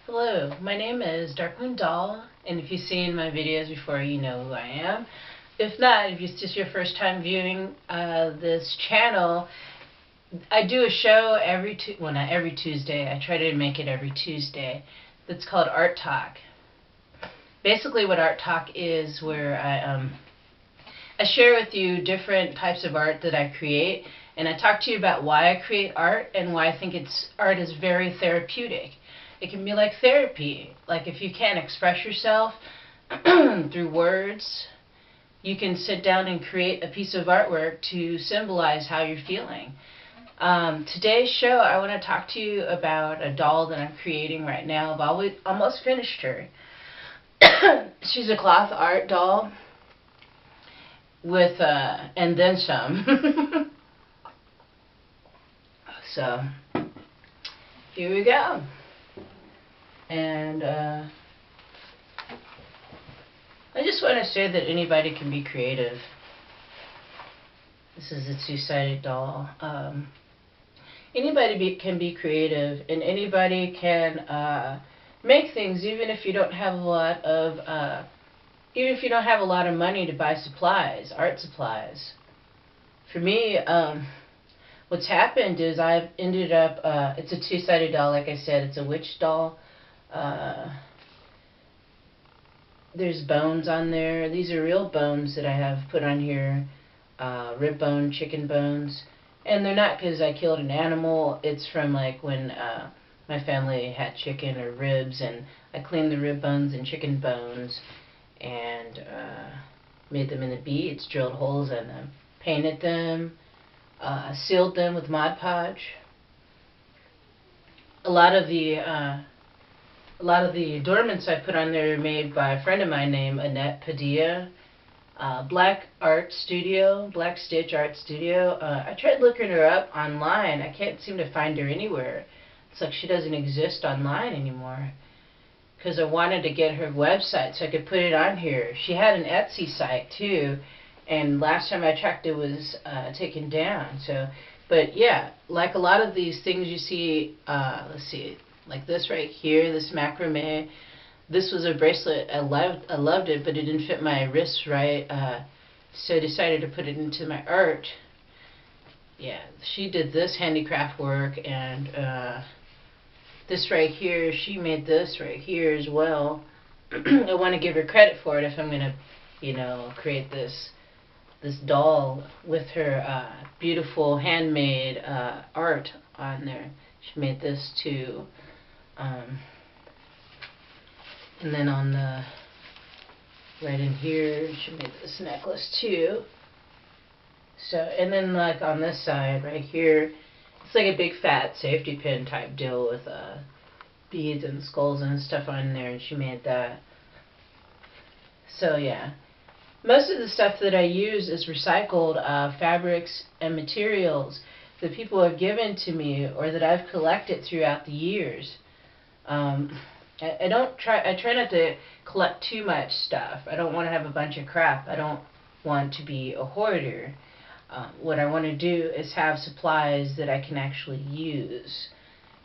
Hello, my name is Darkmoondoll, and if you've seen my videos before, you know who I am. If not, if it's just your first time viewing this channel, I do a show not every Tuesday. I try to make it every Tuesday. That's called Art Talk. Basically, what Art Talk is, where I share with you different types of art that I create, and I talk to you about why I create art and why I think art is very therapeutic. It can be like therapy. Like if you can't express yourself through words, you can sit down and create a piece of artwork to symbolize how you're feeling. Today's show, I want to talk to you about a doll that I'm creating right now. I've almost finished her. She's a cloth art doll with and then some. So here we go. And I just want to say that anybody can be creative. This is a two-sided doll. Anybody can be creative, and anybody can make things, even if you don't have a lot of money to buy supplies, art supplies. For me, what's happened is I've ended up, it's a two-sided doll, like I said, it's a witch doll. There's bones on there. These are real bones that I have put on here, rib bone, chicken bones. And they're not because I killed an animal. It's from like when my family had chicken or ribs, and I cleaned the rib bones and chicken bones and made them into beads, drilled holes in them, painted them, sealed them with Mod Podge. A lot of the adornments I put on there are made by a friend of mine named Annette Padilla. Black Stitch Art Studio. I tried looking her up online. I can't seem to find her anywhere. It's like she doesn't exist online anymore. Because I wanted to get her website so I could put it on here. She had an Etsy site too, and last time I checked it was taken down. So, but yeah, like a lot of these things you see, let's see, like this right here, this macrame. This was a bracelet. I loved it, but it didn't fit my wrists right. So I decided to put it into my art. Yeah, she did this handicraft work, and this right here, she made this right here as well. I want to give her credit for it if I'm gonna, create this doll with her beautiful handmade art on there. She made this too. And then on the right in here, she made this necklace too. So, and then like on this side right here, it's like a big fat safety pin type deal with beads and skulls and stuff on there, and she made that. So yeah, most of the stuff that I use is recycled fabrics and materials that people have given to me or that I've collected throughout the years. I try not to collect too much stuff. I don't want to have a bunch of crap. I don't want to be a hoarder. What I want to do is have supplies that I can actually use.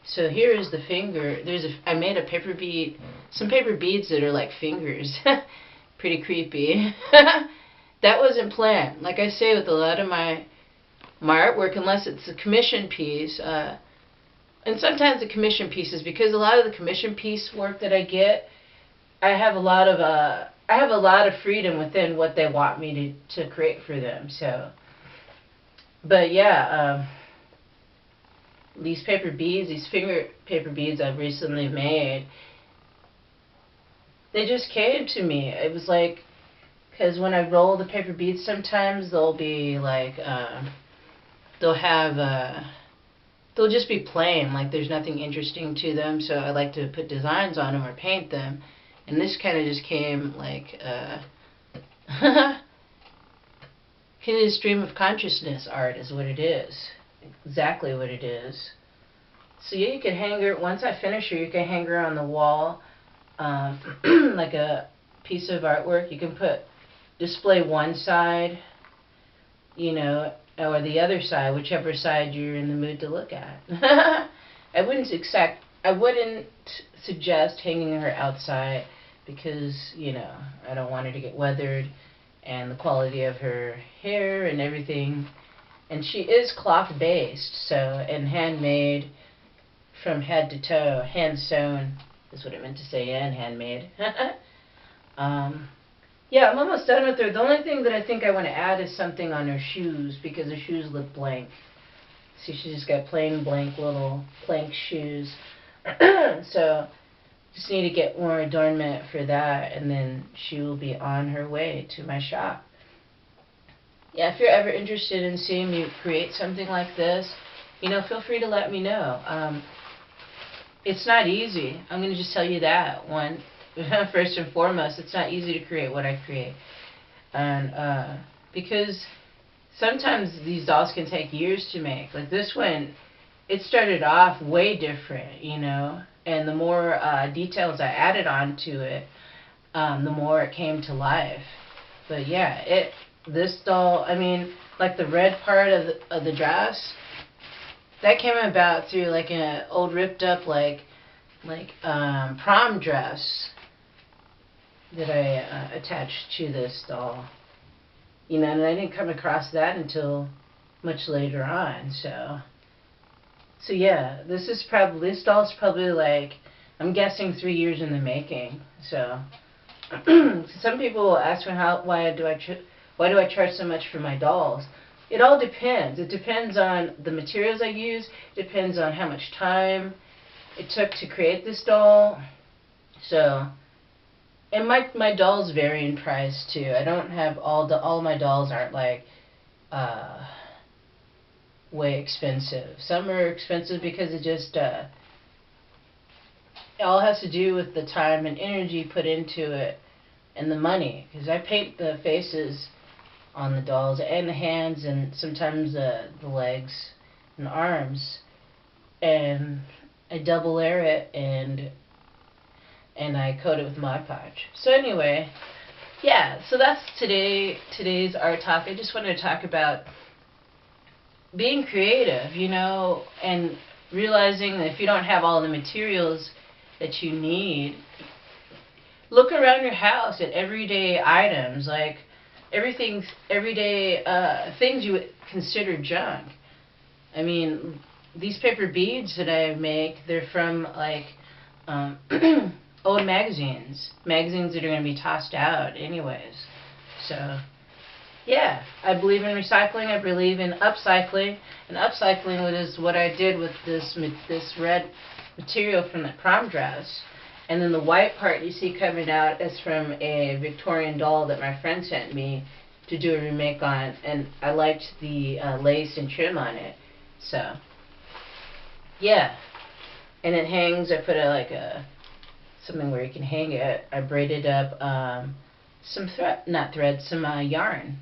So here is the finger. I made a paper bead, some paper beads that are like fingers. Pretty creepy. That wasn't planned. Like I say with a lot of my artwork, unless it's a commission piece, and sometimes the commission pieces, because a lot of the commission piece work that I get, I have a lot of freedom within what they want me to create for them. So, but yeah, these paper beads, these finger paper beads I've recently made, they just came to me. It was like, because when I roll the paper beads, sometimes they'll be like, they'll just be plain, like there's nothing interesting to them, so I like to put designs on them or paint them. And this kind of just came like, hidden stream of consciousness art is what it is. Exactly what it is. So yeah, you can hang her, once I finish her, you can hang her on the wall, like a piece of artwork. You can display one side, or the other side, whichever side you're in the mood to look at. I I wouldn't suggest hanging her outside because, you know, I don't want her to get weathered, and the quality of her hair and everything. And she is cloth based, so, and handmade from head to toe, hand sewn is what I meant to say, and handmade. Yeah, I'm almost done with her. The only thing that I think I want to add is something on her shoes, because her shoes look blank. See, she's just got plain blank little plank shoes. So just need to get more adornment for that, and then she will be on her way to my shop. Yeah, if you're ever interested in seeing me create something like this, you know, feel free to let me know. It's not easy. I'm going to just tell you that one. First and foremost, it's not easy to create what I create. And because sometimes these dolls can take years to make. Like this one, it started off way different, you know, and the more details I added onto it, the more it came to life. But yeah, this doll, I mean, like the red part of the dress, that came about through like an old ripped up like prom dress that I attached to this doll. You know, and I didn't come across that until much later on. So yeah, this doll's probably like, I'm guessing 3 years in the making. So some people will ask me why do I charge so much for my dolls? It all depends. It depends on the materials I use. It depends on how much time it took to create this doll. So, and my dolls vary in price too. I don't have all my dolls aren't like way expensive. Some are expensive because it just it all has to do with the time and energy put into it and the money. Because I paint the faces on the dolls and the hands and sometimes the legs and the arms, and I double layer it and I coat it with Mod Podge. So anyway, yeah, so that's today's art talk. I just wanted to talk about being creative, you know, and realizing that if you don't have all the materials that you need, look around your house at everyday items, like everyday things you would consider junk. I mean, these paper beads that I make, they're from like old magazines that are going to be tossed out anyways. So yeah, I believe in recycling. I believe in upcycling, and upcycling is what I did with this red material from the prom dress. And then the white part you see coming out is from a Victorian doll that my friend sent me to do a remake on, and I liked the lace and trim on it. So yeah, and it hangs. I put something where you can hang it. I braided up some yarn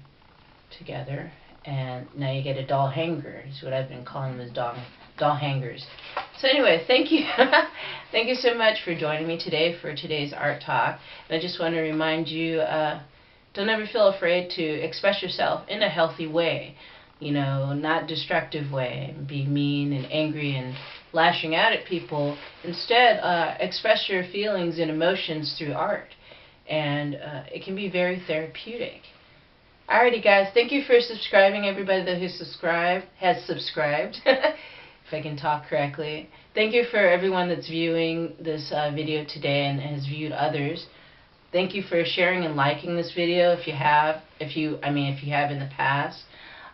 together, and now you get a doll hanger. Is what I've been calling them, doll hangers. So anyway, thank you. Thank you so much for joining me today for today's art talk. And I just want to remind you, don't ever feel afraid to express yourself in a healthy way. You know, not destructive way, and be mean and angry and lashing out at people. Instead, express your feelings and emotions through art. And it can be very therapeutic. Alrighty guys, thank you for subscribing, everybody that has subscribed, if I can talk correctly. Thank you for everyone that's viewing this video today and has viewed others. Thank you for sharing and liking this video if you have in the past.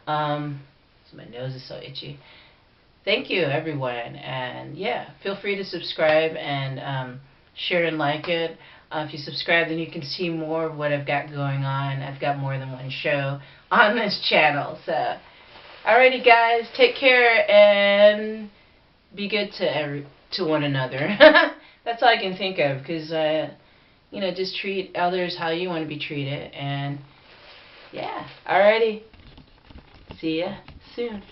My nose is so itchy. Thank you everyone, and yeah, feel free to subscribe and share and like it. If you subscribe, then you can see more of what I've got going on. I've got more than one show on this channel. So, alrighty guys, take care and be good to one another. That's all I can think of, because you know, just treat others how you want to be treated. And yeah, alrighty, see ya soon.